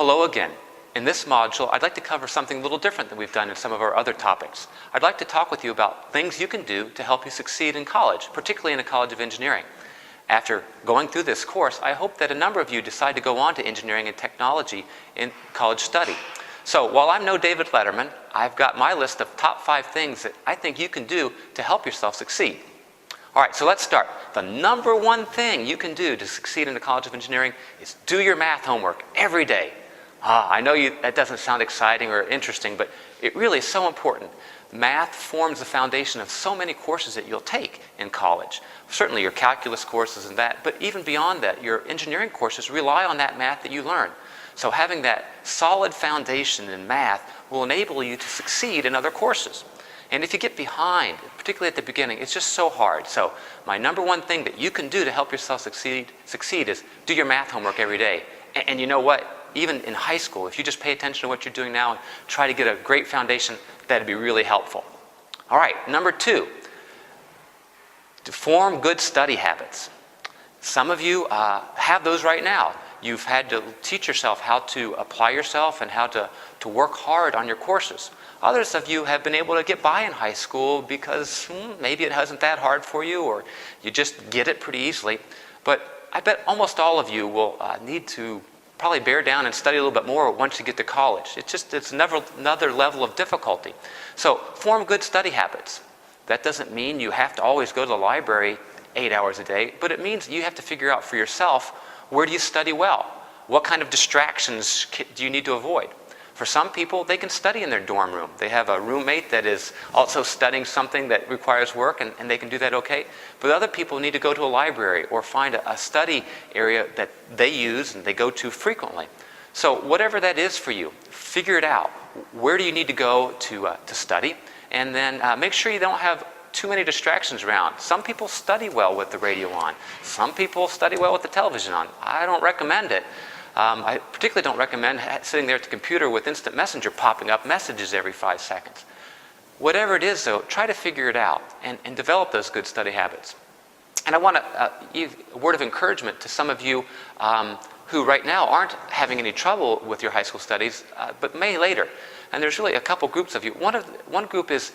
Hello again. In this module, I'd like to cover something a little different than we've done in some of our other topics. I'd like to talk with you about things you can do to help you succeed in college, particularly in the College of Engineering. After going through this course, I hope that a number of you decide to go on to engineering and technology in college study. So while I'm no David Letterman, I've got my list of top 5 things that I think you can do to help yourself succeed. All right, so let's start. The number one thing you can do to succeed in the College of Engineering is do your math homework every day. I know that doesn't sound exciting or interesting, but it really is so important. Math forms the foundation of so many courses that you'll take in college. Certainly your calculus courses and that, but even beyond that, your engineering courses rely on that math that you learn. So having that solid foundation in math will enable you to succeed in other courses. And if you get behind, particularly at the beginning, it's just so hard. So my number one thing that you can do to help yourself succeed is do your math homework every day. And you know what? Even in high school, if you just pay attention to what you're doing now and try to get a great foundation, that'd be really helpful. All right, number 2, to form good study habits. Some of you have those right now. You've had to teach yourself how to apply yourself and how to work hard on your courses. Others of you have been able to get by in high school because maybe it wasn't that hard for you, or you just get it pretty easily. But I bet almost all of you will need to probably bear down and study a little bit more once you get to college. It's another level of difficulty. So form good study habits. That doesn't mean you have to always go to the library 8 hours a day, but it means you have to figure out for yourself, where do you study well? What kind of distractions do you need to avoid? For some people, they can study in their dorm room. They have a roommate that is also studying something that requires work, and they can do that okay. But other people need to go to a library or find a study area that they use and they go to frequently. So whatever that is for you, figure it out. Where do you need to go to study? And then make sure you don't have too many distractions around. Some people study well with the radio on. Some people study well with the television on. I don't recommend it. I particularly don't recommend sitting there at the computer with instant messenger popping up messages every 5 seconds. Whatever it is, though, try to figure it out and develop those good study habits. And I want to give a word of encouragement to some of you who right now aren't having any trouble with your high school studies, but may later. And there's really a couple groups of you. One group is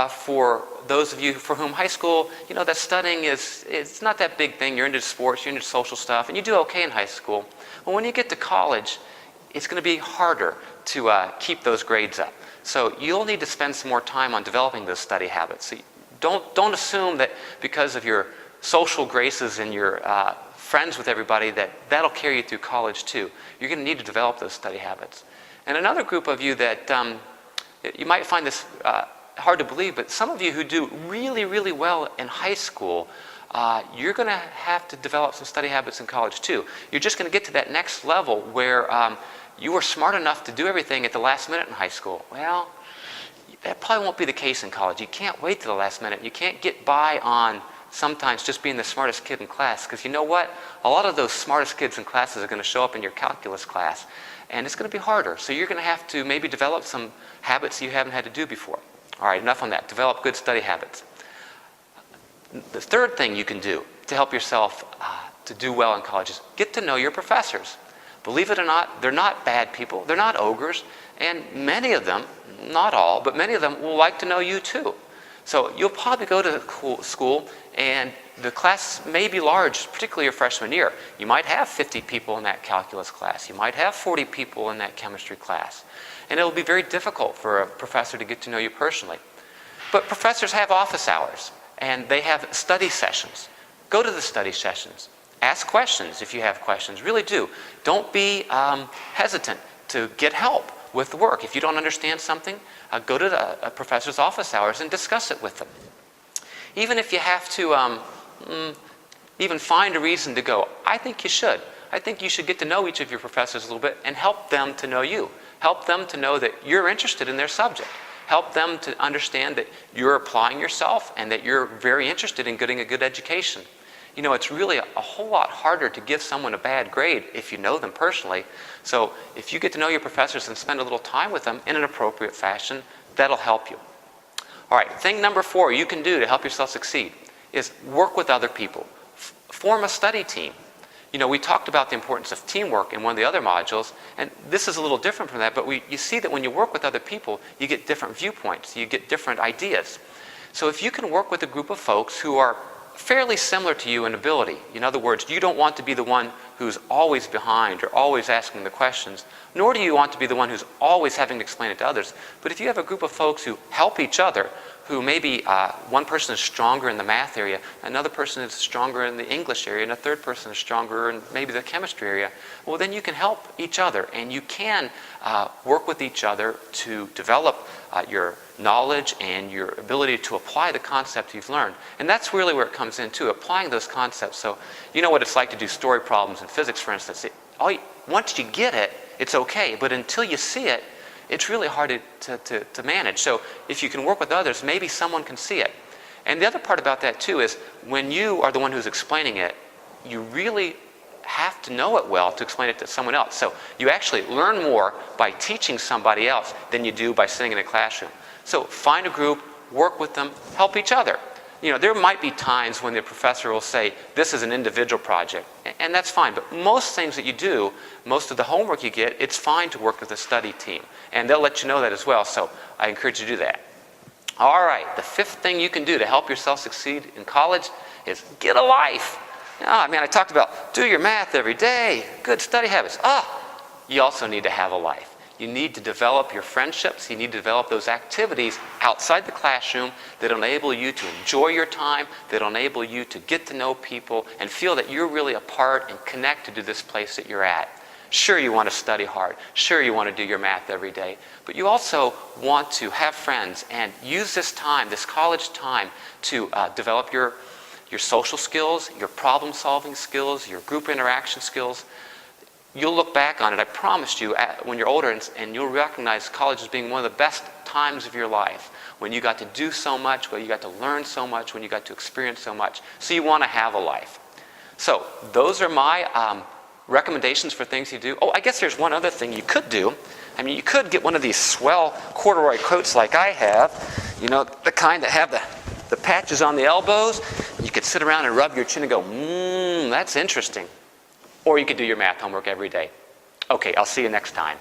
for those of you for whom high school, that studying it's not that big thing. You're into sports, you're into social stuff, and you do okay in high school. Well, when you get to college, it's going to be harder to keep those grades up. So you'll need to spend some more time on developing those study habits. So don't assume that because of your social graces and your friends with everybody that'll carry you through college too. You're going to need to develop those study habits. And another group of you that you might find this hard to believe, but some of you who do really, really well in high school, you're going to have to develop some study habits in college too. You're just going to get to that next level where you were smart enough to do everything at the last minute in high school. Well, that probably won't be the case in college. You can't wait till the last minute. You can't get by on sometimes just being the smartest kid in class, because you know what? A lot of those smartest kids in classes are going to show up in your calculus class, and it's going to be harder. So you're going to have to maybe develop some habits you haven't had to do before. All right, enough on that. Develop good study habits. The third thing you can do to help yourself to do well in college is get to know your professors. Believe it or not, they're not bad people. They're not ogres. And many of them, not all, but many of them will like to know you too. So you'll probably go to school and the class may be large, particularly your freshman year. You might have 50 people in that calculus class. You might have 40 people in that chemistry class. And it'll be very difficult for a professor to get to know you personally. But professors have office hours. And they have study sessions. Go to the study sessions. Ask questions if you have questions. Really do. Don't be hesitant to get help with the work. If you don't understand something, go to the professor's office hours and discuss it with them. Even if you have to even find a reason to go, I think you should. I think you should get to know each of your professors a little bit and help them to know you. Help them to know that you're interested in their subject. Help them to understand that you're applying yourself and that you're very interested in getting a good education. It's really a whole lot harder to give someone a bad grade if you know them personally. So if you get to know your professors and spend a little time with them in an appropriate fashion, that'll help you. All right, thing number 4 you can do to help yourself succeed is work with other people. Form a study team. You know, we talked about the importance of teamwork in one of the other modules, and this is a little different from that, but you see that when you work with other people, you get different viewpoints, you get different ideas. So if you can work with a group of folks who are fairly similar to you in ability, in other words, you don't want to be the one who's always behind or always asking the questions, nor do you want to be the one who's always having to explain it to others. But if you have a group of folks who help each other, who maybe one person is stronger in the math area, another person is stronger in the English area, and a third person is stronger in maybe the chemistry area, well, then you can help each other, and you can work with each other to develop your knowledge and your ability to apply the concept you've learned. And that's really where it comes in too, applying those concepts. So you know what it's like to do story problems in physics, for instance. Once you get it, it's okay, but until you see it, it's really hard to manage. So if you can work with others, maybe someone can see it. And the other part about that too is when you are the one who's explaining it, you really have to know it well to explain it to someone else. So you actually learn more by teaching somebody else than you do by sitting in a classroom. So find a group, work with them, help each other. You know, there might be times when the professor will say, this is an individual project, and that's fine. But most things that you do, most of the homework you get, it's fine to work with a study team. And they'll let you know that as well, so I encourage you to do that. All right, the fifth thing you can do to help yourself succeed in college is get a life. I mean, I talked about do your math every day, good study habits. You also need to have a life. You need to develop your friendships. You need to develop those activities outside the classroom that enable you to enjoy your time, that enable you to get to know people and feel that you're really a part and connected to this place that you're at. Sure, you want to study hard. Sure, you want to do your math every day. But you also want to have friends and use this time, this college time, to develop your social skills, your problem-solving skills, your group interaction skills. You'll look back on it, I promise you, when you're older, and you'll recognize college as being one of the best times of your life, when you got to do so much, when you got to learn so much, when you got to experience so much. So you want to have a life. So those are my recommendations for things you do. Oh, I guess there's one other thing you could do. I mean, you could get one of these swell corduroy coats like I have, you know, the kind that have the patches on the elbows. You could sit around and rub your chin and go, that's interesting. Or you could do your math homework every day. Okay, I'll see you next time.